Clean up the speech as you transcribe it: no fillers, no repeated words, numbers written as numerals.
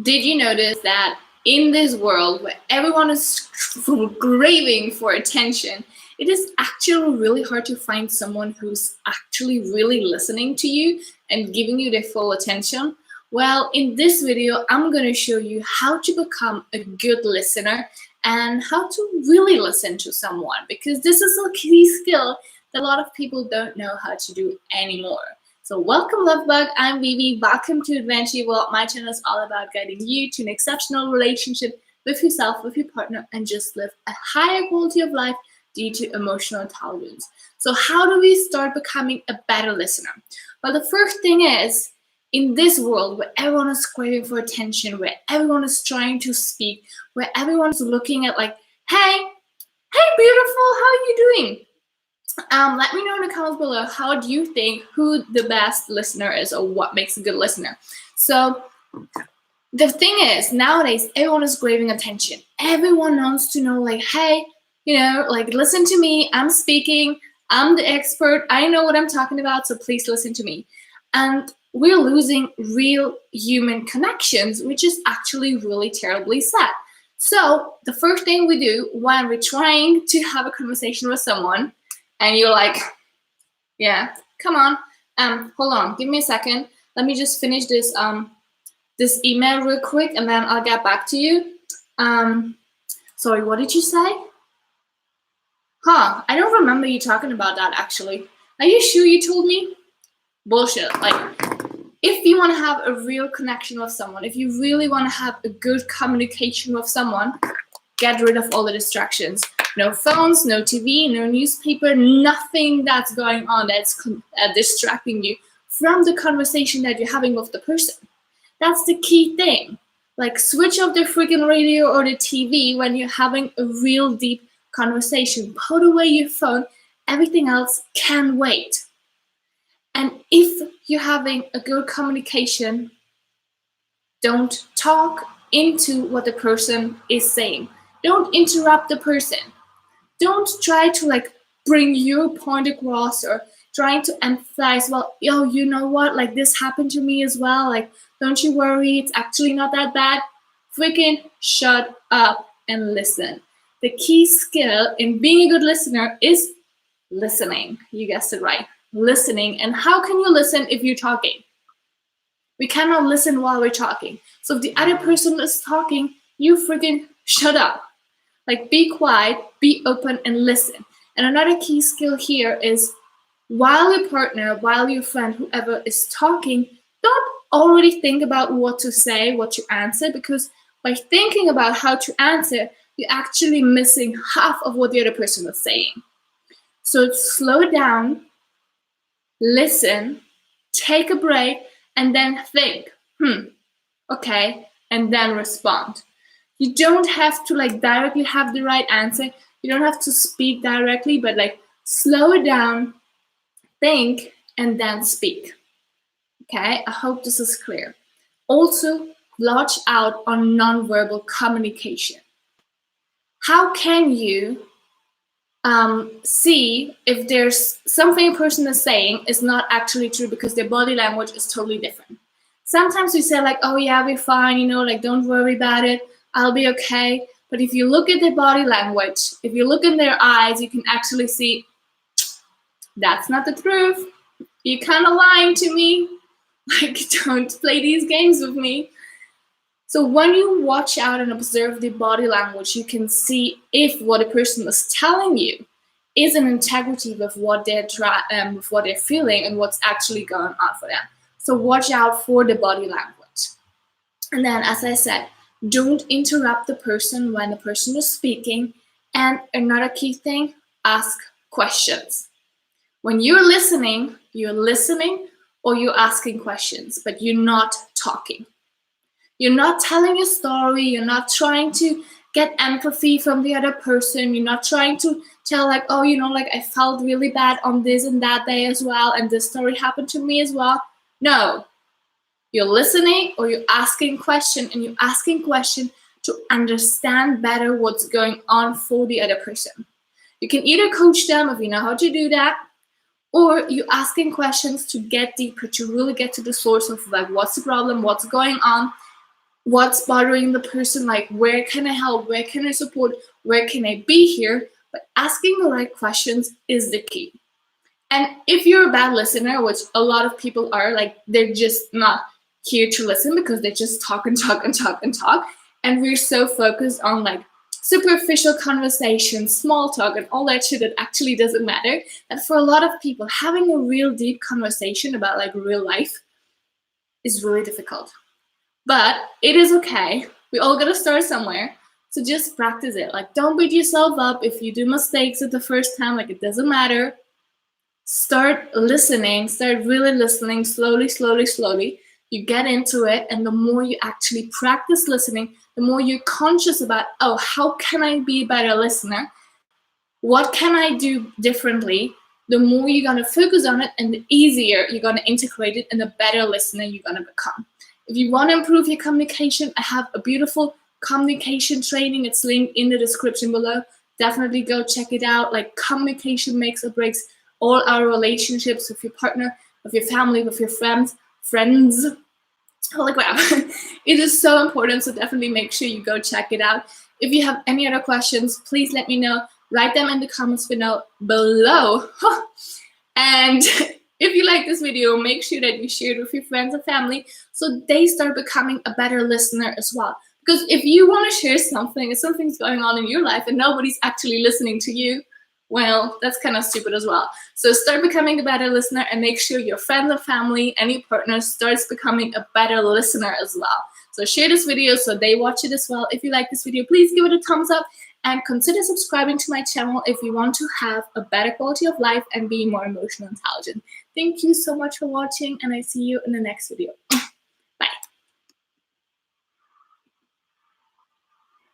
Did you notice that in this world where everyone is craving for attention, it is actually really hard to find someone who's actually really listening to you and giving you their full attention? Well, in this video, I'm going to show you how to become a good listener and how to really listen to someone, because this is a key skill that a lot of people don't know how to do anymore. So welcome, Lovebug. I'm Vivi. Welcome to Adventure World. My channel is all about guiding you to an exceptional relationship with yourself, with your partner, and just live a higher quality of life due to emotional intelligence. So how do we start becoming a better listener? Well, the first thing is, in this world where everyone is craving for attention, where everyone is trying to speak, where everyone's looking at like, hey, beautiful, how are you doing? Let me know in the comments below, how do you think who the best listener is, or what makes a good listener? So the thing is, nowadays everyone is craving attention. Everyone wants to know like, hey, like, listen to me, I'm speaking, I'm the expert, I know what I'm talking about, so please listen to me. And we're losing real human connections, which is actually really terribly sad. So the first thing we do when we're trying to have a conversation with someone, and you're like, yeah, come on, hold on, give me a second. Let me just finish this this email real quick, and then I'll get back to you. Sorry, what did you say? I don't remember you talking about that, actually. Are you sure you told me? Bullshit. Like, if you want to have a real connection with someone, if you really want to have a good communication with someone, get rid of all the distractions. No phones, no TV, no newspaper, nothing that's going on that's distracting you from the conversation that you're having with the person. That's the key thing. Like, switch off the freaking radio or the TV when you're having a real deep conversation. Put away your phone. Everything else can wait. And if you're having a good communication, don't talk into what the person is saying. Don't interrupt the person. Don't try to like bring your point across or trying to emphasize, well, yo, you know what, like, this happened to me as well, like, don't you worry, it's actually not that bad. Freaking shut up and listen. The key skill in being a good listener is listening. You guessed it right, listening. And how can you listen if you're talking? We cannot listen while we're talking. So if the other person is talking, you freaking shut up. Like, be quiet, be open, and listen. And another key skill here is, while your partner, while your friend, whoever is talking, don't already think about what to say, what to answer, because by thinking about how to answer, you're actually missing half of what the other person is saying. So slow down, listen, take a break, and then think, okay, and then respond. You don't have to like directly have the right answer. You don't have to speak directly, but like, slow it down, think, and then speak. Okay, I hope this is clear. Also, watch out on nonverbal communication. How can you see if there's something a person is saying is not actually true because their body language is totally different? Sometimes we say like, oh yeah, we're fine, like, don't worry about it, I'll be okay. But if you look at their body language, if you look in their eyes, you can actually see that's not the truth. You're kind of lying to me. Like, don't play these games with me. So when you watch out and observe the body language, you can see if what a person is telling you is in integrity with what they're feeling and what's actually going on for them. So watch out for the body language. And then, as I said, don't interrupt the person when the person is speaking. And another key thing, ask questions. When you're listening or you're asking questions, but you're not talking. You're not telling a story, you're not trying to get empathy from the other person, you're not trying to tell like, oh, like, I felt really bad on this and that day as well, and this story happened to me as well. No. You're listening or you're asking question, and you're asking question to understand better what's going on for the other person. You can either coach them if you know how to do that, or you're asking questions to get deeper, to really get to the source of like, what's the problem, what's going on, what's bothering the person, like where can I help, where can I support, where can I be here. But asking the right questions is the key. And if you're a bad listener, which a lot of people are, like they're just not here to listen because they just talk and talk and talk and talk. And we're so focused on like superficial conversation, small talk, and all that shit that actually doesn't matter. That for a lot of people, having a real deep conversation about like real life is really difficult. But it is okay. We all gotta start somewhere. So just practice it. Like, don't beat yourself up if you do mistakes at the first time. Like, it doesn't matter. Start listening. Start really listening slowly, slowly, slowly. You get into it. And the more you actually practice listening, the more you're conscious about, oh, how can I be a better listener? What can I do differently? The more you're going to focus on it and the easier you're going to integrate it and the better listener you're going to become. If you want to improve your communication, I have a beautiful communication training. It's linked in the description below. Definitely go check it out. Like, communication makes or breaks all our relationships with your partner, with your family, with your friends. Holy crap. It is so important. So definitely make sure you go check it out. If you have any other questions, please let me know. Write them in the comments below. And if you like this video, make sure that you share it with your friends and family so they start becoming a better listener as well. Because if you want to share something, if something's going on in your life and nobody's actually listening to you, well, that's kind of stupid as well. So start becoming a better listener and make sure your friends and family, any partner, starts becoming a better listener as well. So share this video so they watch it as well. If you like this video, please give it a thumbs up and consider subscribing to my channel if you want to have a better quality of life and be more emotionally intelligent. Thank you so much for watching, and I see you in the next video.